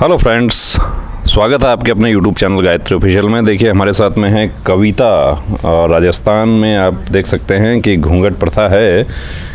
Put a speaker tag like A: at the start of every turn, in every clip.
A: Hello friends, स्वागत है आपके अपने यूट्यूब चैनल गायत्री ऑफिशियल में। देखिए हमारे साथ में है कविता, और राजस्थान में आप देख सकते हैं कि घूंघट प्रथा है।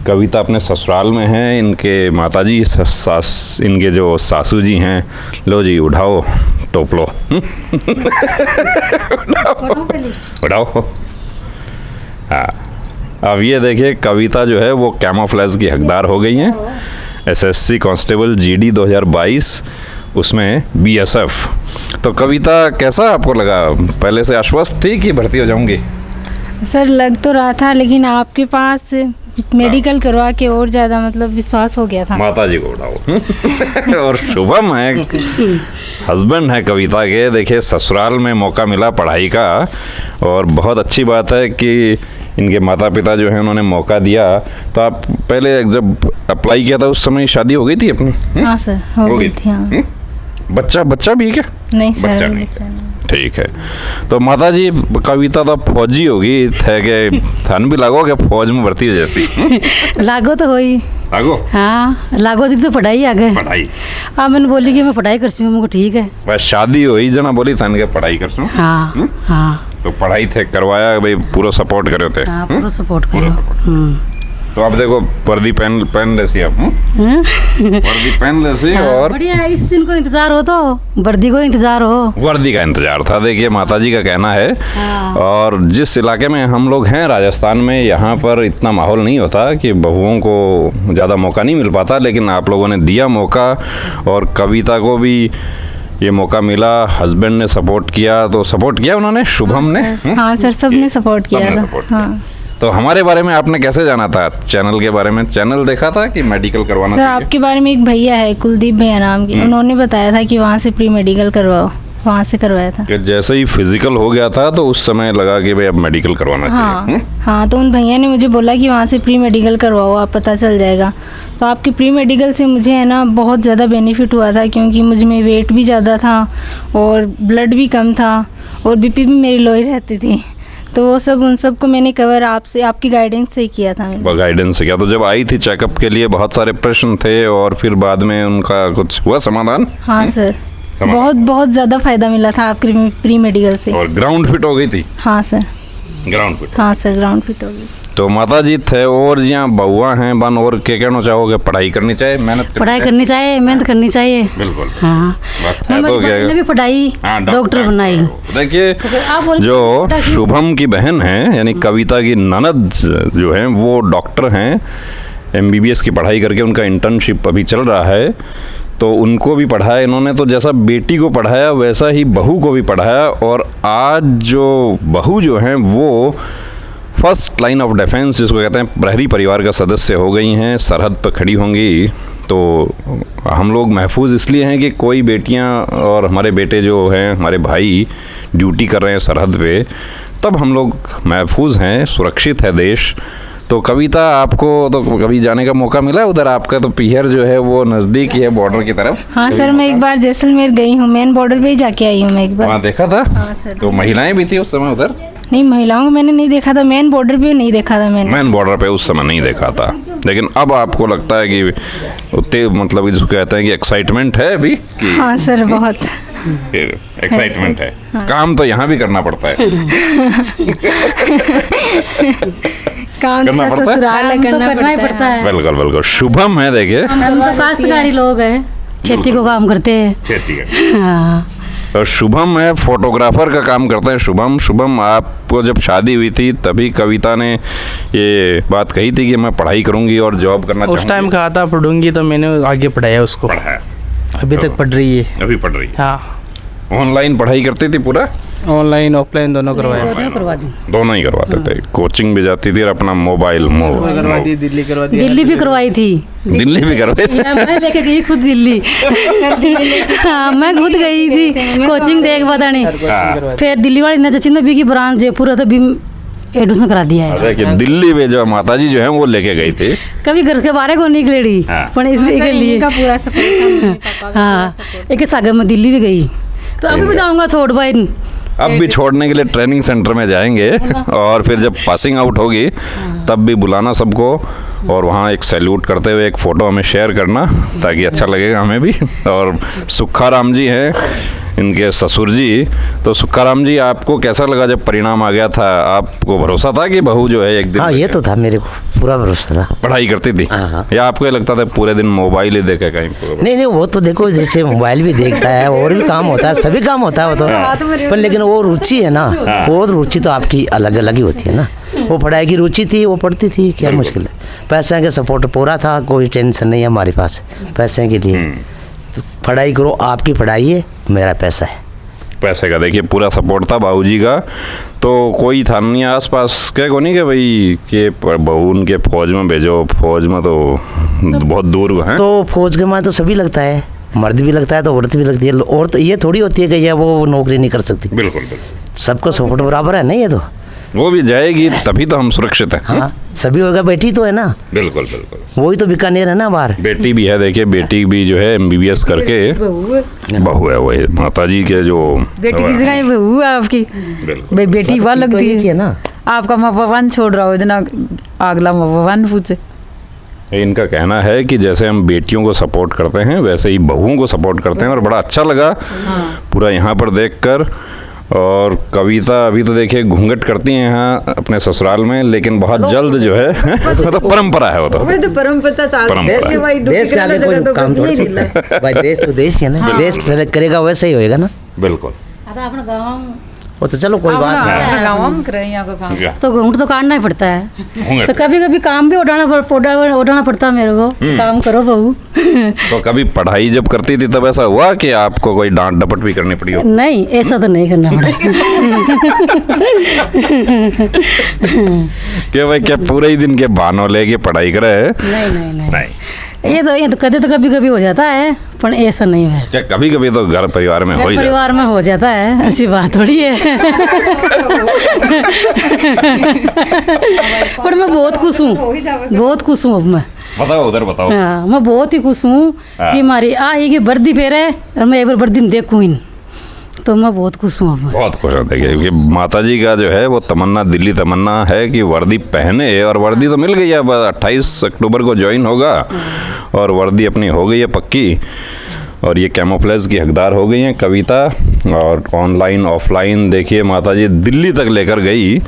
A: कविता अपने ससुराल में है, इनके माताजी सास, इनके जो सासू जी हैं, लो जी उठाओ टोप लो उठाओ। हाँ, अब ये देखिए कविता जो है वो कैमोफ्लेज की हकदार हो गई हैं। एसएससी कांस्टेबल जीडी 2022, उसमें बीएसएफ। तो कविता कैसा आपको लगा? पहले से आश्वस्त थी कि भर्ती हो जाऊंगी?
B: सर लग तो रहा था, लेकिन आपके पास मेडिकल करवा के और ज़्यादा मतलब विश्वास हो गया था।
A: माता जी को उठाओ और शुभम है, हस्बैंड है कविता के। देखिए ससुराल में मौका मिला पढ़ाई का, और बहुत अच्छी बात है कि इनके माता पिता जो है उन्होंने मौका दिया। तो आप पहले जब अप्लाई किया था उस समय शादी हो गई थी अपनी?
B: हाँ सर, हो गई थी। हाँ।
A: बच्चा भी है क्या?
B: नहीं
A: बच्चा
B: सर,
A: नहीं।
B: बच्चा नहीं।
A: ठीक है। तो माता जी कविता तो फौजी होगी थे के, थन भी लागो के फौज में भर्ती हो जैसी?
C: लागो तो होई।
A: लागो?
C: हाँ लागो जी तो पढ़ाई आ गए।
A: पढ़ाई?
C: हाँ मैंने बोली कि मैं पढ़ाई करती हूँ, मुझको ठीक है।
A: बस शादी हुई जना बोली थन के पढ़ाई कर सूं।
C: हाँ हाँ
A: तो पढ़ाई थे करवाया भाई, पूरा सपोर्ट करे थे।
C: हाँ पूरा सपोर्ट करो।
A: तो आप देखो वर्दी पहन लेसी आप, वर्दी पहन लेसी। और
C: बढ़िया है, इस दिन को इंतजार हो तो वर्दी को इंतजार हो।
A: वर्दी का इंतजार था। देखिए माताजी का कहना है।
C: हाँ।
A: और जिस इलाके में हम लोग हैं राजस्थान में, यहाँ पर इतना माहौल नहीं होता कि बहुओं को ज़्यादा मौका नहीं मिल पाता, लेकिन आप लोगों ने दिया मौका, और कविता को भी ये मौका मिला। हस्बैंड ने सपोर्ट किया, तो सपोर्ट किया उन्होंने, शुभम ने?
B: हाँ सर, सबने सपोर्ट किया
A: सबने
B: था।
A: सपोर्ट किया।
B: हाँ
A: तो हमारे बारे में आपने कैसे जाना था? चैनल के बारे में चैनल देखा था कि मेडिकल करवाना
B: सर,
A: चाहिए?
B: आपके बारे में एक भैया है कुलदीप भैया नाम की, उन्होंने बताया था कि वहाँ से प्री मेडिकल करवाओ, वहाँ से करवाया था।
A: कि जैसे ही फिजिकल हो गया था तो उस समय लगा कि भाई अब मेडिकल करवाना चाहिए।
B: हाँ हाँ, तो उन भैया ने मुझे बोला कि वहाँ से प्री मेडिकल करवाओ, आप पता चल जाएगा। तो आपके प्री मेडिकल से मुझे है ना बहुत ज़्यादा बेनिफिट हुआ था, क्योंकि मुझ में वेट भी ज़्यादा था और ब्लड भी कम था और बीपी भी मेरी लो ही रहती थी। तो वो सब उन सब को मैंने कवर आपसे, आपकी गाइडेंस से ही किया था मैंने।
A: गाइडेंस से किया। तो जब आई थी चेकअप के लिए बहुत सारे प्रश्न थे, और फिर बाद में उनका कुछ हुआ समाधान?
B: हाँ सर, बहुत ज़्यादा फायदा मिला था आपके प्री मेडिकल से।
A: और ग्राउंड फिट हो गई थी?
B: हाँ सर,
A: ग्राउंड फिट।
B: हाँ सर, ग्राउंड फिट हो गई।
A: तो माता जी थे, और यहाँ बहुआ हैं बन, और क्या कहना चाहोगे? पढ़ाई करनी चाहिए, मेहनत
C: पढ़ाई करनी चाहिए, मेहनत करनी चाहिए।
A: बिल्कुल।
C: हाँ
A: बात है तो क्या?
C: मैंने भी पढ़ाई डॉक्टर बनाई।
A: देखिए जो शुभम की बहन है, यानी कविता की ननद जो है, वो डॉक्टर हैं। एमबीबीएस की पढ़ाई करके उनका इंटर्नशिप अभी चल रहा है। तो उनको भी पढ़ाया इन्होंने। तो जैसा बेटी को पढ़ाया वैसा ही बहू को भी पढ़ाया। और आज जो बहू जो हैं वो फर्स्ट लाइन ऑफ डिफेंस जिसको कहते हैं, प्रहरी परिवार का सदस्य हो गई हैं, सरहद पर खड़ी होंगी। तो हम लोग महफूज इसलिए हैं कि कोई बेटियां और हमारे बेटे जो हैं, हमारे भाई ड्यूटी कर रहे हैं सरहद पे, तब हम लोग महफूज हैं, सुरक्षित है देश। तो कविता आपको तो कभी जाने का मौका मिला उधर? आपका तो पीहर जो है वो नज़दीक ही है बॉर्डर की तरफ।
B: हाँ सर, मैं एक बार जैसलमेर गई हूँ, मेन बॉर्डर पे ही जाके आई हूँ मैं एक बार।
A: वहाँ देखा था?
B: हाँ सर।
A: तो महिलाएं भी थी उस समय उधर?
B: नहीं, महिलाओं को मैंने नहीं देखा था, मेन बॉर्डर पे नहीं देखा था मैंने।
A: मेन बॉर्डर पे उस समय नहीं देखा था, लेकिन अब आपको लगता है कि उतने मतलब जिसको कहते हैं कि एक्साइटमेंट है अभी?
B: हाँ सर, बहुत
A: एक्साइटमेंट है। काम तो यहाँ भी करना पड़ता है।
B: काम
A: करना
B: सर
A: पड़ता है?
B: ससुराल
C: काम तो
B: करना
C: करना ही पड़ता है।
A: बिल्कुल बिल्कुल। शुभम है, देखिए
C: हम तो काश्तकारी लोग हैं, खेती को काम करते हैं।
A: खेती है।
C: हाँ
A: और शुभम है, फोटोग्राफर का काम करते हैं शुभम। आपको जब शादी हुई थी तभी कविता ने ये बात कही थी कि मैं पढ़ाई करूंगी और जॉब करना चाहूंगी?
D: उस टाइम कहा था पढ़ूंगी, तो मैंने आगे पढ़ाया उसको।
A: पढ़ाया?
D: अभी तक पढ़ रही है।
A: अभी पढ़ रही है?
D: हाँ,
A: ऑनलाइन पढ़ाई करती थी पूरा?
D: ऑनलाइन ऑफलाइन दोनों करवाया।
C: करवा दी।
A: दोनों ही करवाते थे। कोचिंग भी जाती थी और अपना मोबाइल
D: करवा दी, दिल्ली करवा दी।
C: दिल्ली भी करवाई थी।
A: दिल्ली भी करवाई थी?
C: मैं लेके गई खुद दिल्ली। हाँ मैं खुद गई थी कोचिंग देख पता नहीं।
A: हाँ।
C: फिर दिल्ली वाली नजर भी की ब्रांच जयपुर है, तो भी एडमिशन करा दिया है।
A: देखिए दिल्ली में जो माताजी जो है वो लेके गई थी।
C: कभी घर के बारे को निकले रही,
A: हाँ।
C: पर इसमें के लिए
B: का पूरा सपोर्ट।
C: हाँ एक सागर में दिल्ली भी गई। तो अभी भी जाऊँगा छोड़ भाई,
A: अब भी छोड़ने के लिए ट्रेनिंग सेंटर में जाएंगे और फिर जब पासिंग आउट होगी तब भी बुलाना सबको और वहाँ एक सैल्यूट करते हुए एक फ़ोटो हमें शेयर करना ताकि अच्छा लगेगा हमें भी। और सुखाराम जी हैं इनके ससुर जी, तो सुखाराम जी आपको कैसा लगा जब परिणाम आ गया था? आपको भरोसा था कि बहू जो है एक दिन
E: हाँ ये तो था, मेरे को पूरा भरोसा था।
A: पढ़ाई करती थी
E: हाँ।
A: या आपको ये लगता था पूरे दिन मोबाइल ही देखे कहीं?
E: नहीं वो तो देखो जैसे मोबाइल भी देखता है और भी काम होता है, सभी काम होता है वो तो, पर लेकिन वो रुचि है ना, वो रुचि तो आपकी अलग अलग ही होती है ना। वो पढ़ाई की रुचि थी, वो पढ़ती थी, क्या मुश्किल है। पैसे के सपोर्ट पूरा था, कोई टेंशन नहीं है हमारे पास पैसे के लिए। पढ़ाई करो, आपकी पढ़ाई है, मेरा पैसा है।
A: पैसे का देखिए पूरा सपोर्ट था बाबूजी का। तो कोई था नहीं आसपास क्या को नहीं कि भाई कि बहू उनके फौज में भेजो? फौज में तो बहुत दूर है।
E: तो फौज के में तो सभी लगता है, मर्द भी लगता है तो औरत भी लगती है। और तो ये थोड़ी होती है कि ये वो नौकरी नहीं कर सकती।
A: बिल्कुल बिल्कुल,
E: सबको सपोर्ट बराबर है ना। ये तो
A: वो भी जाएगी तभी तो हम सुरक्षित हैं।
E: हाँ सभी होगा, बेटी तो है ना।
A: बिल्कुल बिल्कुल,
E: वही तो बीकानेर है ना बाहर।
A: बेटी भी है, देखिए बेटी भी जो है MBBS करके बहू है। वही माता जी के जो
F: बेटी की जगह बहू है आपकी।
A: बिल्कुल
F: भाई बेटी वहाँ लगती
E: तो
F: है
E: ना।
F: आपका माँ भगवान छोड़ रहा हो इतना, अगला माँ भगवान पूछे।
A: इनका कहना है कि जैसे हम बेटियों को सपोर्ट करते हैं वैसे ही बहुओं को सपोर्ट करते हैं और बड़ा अच्छा लगा पूरा यहाँ पर देखकर। और कविता अभी तो देखिए घूंघट करती हैं यहाँ अपने ससुराल में, लेकिन बहुत जल्द जो है मतलब परंपरा है वो तो
F: परंपरा
E: देश का आगे कोई काम थोड़ी सकता है भाई। देश तो देश ही है ना, देश सेलेक्ट करेगा वैसे ही होएगा ना।
A: बिल्कुल,
C: अपना गाँव
E: वो तो चलो कोई बात नहीं।
F: गाँव में करे यहाँ का काम
C: तो घूंघट तो काटना ही पड़ता है।
A: घूंघट।
C: तो कभी कभी काम भी उठाना पड़ता है मेरे को। काम करो बहू।
A: तो कभी पढ़ाई जब करती थी तब ऐसा हुआ कि आपको कोई डांट डपट भी करनी पड़ी हो?
C: नहीं ऐसा तो नहीं करना पड़ा।
A: कि भाई क्या पूरे ही दिन के बहानों लेके पढ़ाई करे?
C: नहीं ये तो कभी कभी हो जाता है, पर ऐसा नहीं है।
A: क्या कभी कभी तो घर परिवार में हो ही जाता
C: परिवार में हो जाता है, ऐसी बात थोड़ी है। पर मैं बहुत खुश हूँ, बहुत खुश हूँ अब मैं।
A: बताओ उधर बताओ।
C: हाँ मैं बहुत ही खुश हूँ कि हमारी आएगी वर्दी फेरे और मैं एक बार वर्दी में देखूँ इन, तो मैं बहुत खुश हूँ अब।
A: बहुत खुश होते हैं क्योंकि माता जी का जो है वो तमन्ना, दिल्ली तमन्ना है कि वर्दी पहने, और वर्दी तो मिल गई है। 28 अक्टूबर को ज्वाइन होगा और वर्दी अपनी हो गई है पक्की, और ये कैमोफ्लेज की हकदार हो गई हैं कविता। और ऑनलाइन ऑफलाइन देखिए माता जी दिल्ली तक लेकर गई,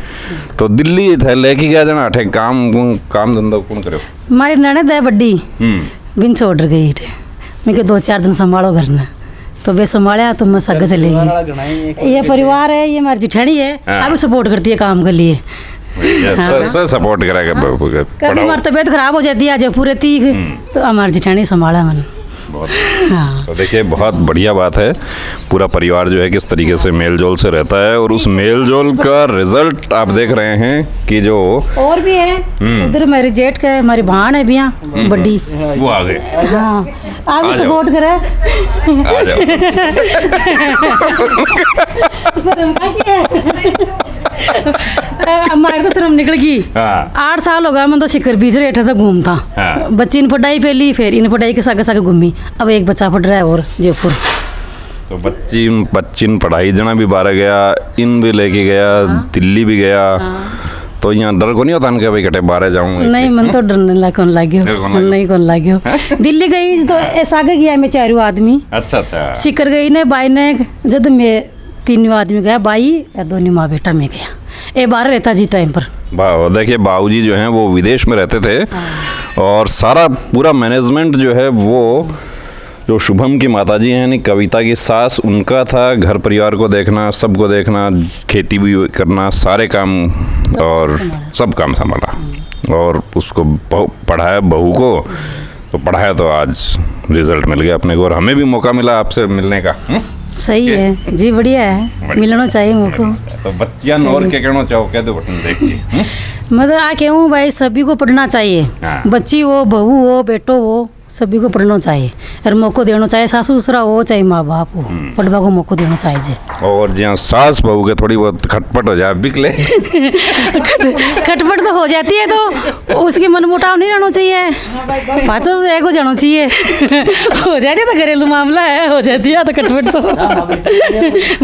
A: तो दिल्ली थे लेके गया जना अठे काम धंधा कौन करे?
C: हमारी ननद है बड्डी, बिन छोड़ गई थे। मैं 2-4 दिन संभालो घर ने, तो वे संभाला तो मैं सगे चली गई। ये परिवार है, ये हमारी जिठानी है, अभी सपोर्ट करती है काम के लिए।
A: सपोर्ट करेगा।
C: कभी हमारी तबीयत खराब हो जाती है आज पूरे तीख, तो हमारी जिठानी संभाला मैंने।
A: हाँ। तो देखिए बहुत बढ़िया बात है, पूरा परिवार जो है किस तरीके से मेल जोल से रहता है, और उस मेल जोल का रिजल्ट आप देख रहे हैं कि जो
C: और भी है उधर मेरे जेठ का, हमारी भाण है भी यहाँ बड्डी,
A: वो आ गए।
C: हाँ आप भी सपोर्ट करे।
A: आ जाओ।
C: हमारे तो शर्म निकल गई। 8 साल हो गया मैं तो शिखर बीच रेठा था घूमता। बच्ची इन पढ़ाई पहली, फिर इन पढ़ाई के सागे सागे घूमी। अब एक बच्चा पढ़ रहा है और जयपुर।
A: तो बच्ची पढ़ाई जना भी बाहर गया, इन भी लेके गया, दिल्ली भी गया। तो यहाँ डर को नहीं होता कि भाई कटे बाहर जाऊँ?
C: नहीं मन तो डर नहीं कौन लाग्यो। दिल्ली गई तो ऐसा गया मैं 4 आदमी।
A: अच्छा
C: शिखर गई ने बाई ने, जब मैं 3 आदमी गया, बाई और 2 माँ बेटा में गया। ये बाहर रहता जी टाइम पर।
A: देखिए बाबूजी जो हैं वो विदेश में रहते थे, और सारा पूरा मैनेजमेंट जो है वो जो शुभम की माताजी हैं यानी कविता की सास, उनका था। घर परिवार को देखना, सबको देखना, खेती भी करना, सारे काम और सब काम संभाला, और उसको पढ़ाया बहू को, तो पढ़ाया तो आज रिजल्ट मिल गया अपने को, और हमें भी मौका मिला आपसे मिलने का।
C: सही है जी, बढ़िया है, मिलना चाहिए मौका।
A: तो बच्चियां और क्या कहना चाहो, कह दो बटन देख के।
C: मतलब आ कहूँ भाई सभी को पढ़ना चाहिए, बच्ची हो, बहू हो, बेटो हो, सभी को पढ़ना चाहिए और मौको देना चाहिए, सासू ससुरा हो चाहे माँ बाप हो, पढ़वा को मौको देना चाहिए जी।
A: और जहाँ सास बहू के थोड़ी बहुत खटपट हो जाए बिकले
C: खटपट तो हो जाती है, तो उसकी मनमुटाव नहीं रहना चाहिए, पाँचों एक हो जाना चाहिए। हो जाएगा तो घरेलू मामला है, हो जाती है तो खटपट तो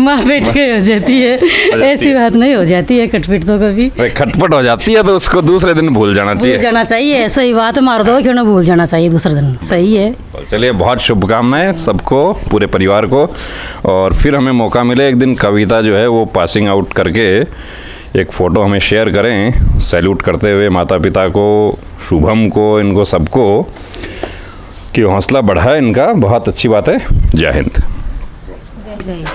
C: माँ बेट के हो जाती है, ऐसी बात नहीं हो जाती है खटपट तो कभी।
A: खटपट हो जाती है तो उसको दूसरे दिन भूल जाना
C: भूल
A: चाहिए।
C: जाना चाहिए, सही बात, मार दो क्यों ना भूल जाना चाहिए दूसरे दिन, सही है।
A: चलिए, बहुत शुभकामनाएं सबको, पूरे परिवार को। और फिर हमें मौका मिले एक दिन कविता जो है वो पासिंग आउट करके एक फ़ोटो हमें शेयर करें, सैल्यूट करते हुए माता पिता को, शुभम को, इनको सबको, कि हौसला बढ़ाए इनका। बहुत अच्छी बात है। जय हिंद।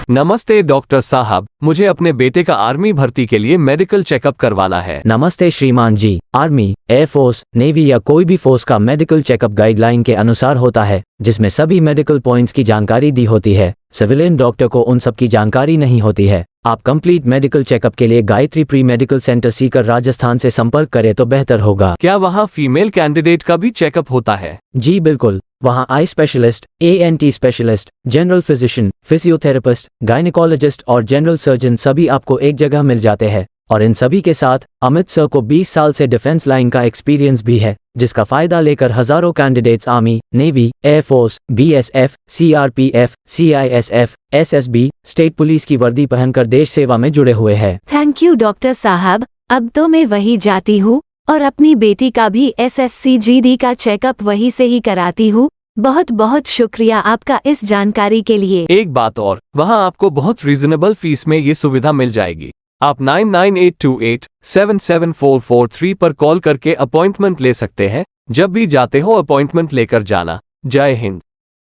G: नमस्ते डॉक्टर साहब, मुझे अपने बेटे का आर्मी भर्ती के लिए मेडिकल चेकअप करवाना है।
H: नमस्ते श्रीमान जी। आर्मी, एयरफोर्स, नेवी या कोई भी फोर्स का मेडिकल चेकअप गाइडलाइन के अनुसार होता है, जिसमें सभी मेडिकल पॉइंट्स की जानकारी दी होती है। सिविलियन डॉक्टर को उन सब की जानकारी नहीं होती है। आप कंप्लीट मेडिकल चेकअप के लिए Gayatri pre medical centre Sikar Rajasthan से संपर्क करें तो बेहतर होगा।
G: क्या वहाँ फीमेल कैंडिडेट का भी चेकअप होता है?
H: जी बिल्कुल, वहाँ eye specialist, ANT specialist, general physician, physiotherapist, gynaecologist और जनरल सर्जन सभी आपको एक जगह मिल जाते हैं। और इन सभी के साथ अमित सर को 20 साल से डिफेंस लाइन का एक्सपीरियंस भी है, जिसका फायदा लेकर हजारों candidates army, navy, air force, BSF, CRPF, CISF, SSB, state police की वर्दी पहनकर देश सेवा में जुड़े हुए हैं।
I: थैंक यू डॉक्टर साहब, अब तो मैं वही जाती हूँ और अपनी बेटी का भी SSC GD का चेकअप वहीं से ही कराती हूँ। बहुत बहुत शुक्रिया आपका इस जानकारी के लिए।
G: एक बात और, वहाँ आपको बहुत रीजनेबल फीस में ये सुविधा मिल जाएगी। आप 9982877443 पर कॉल करके अपॉइंटमेंट ले सकते हैं। जब भी जाते हो अपॉइंटमेंट लेकर जाना। जय हिंद।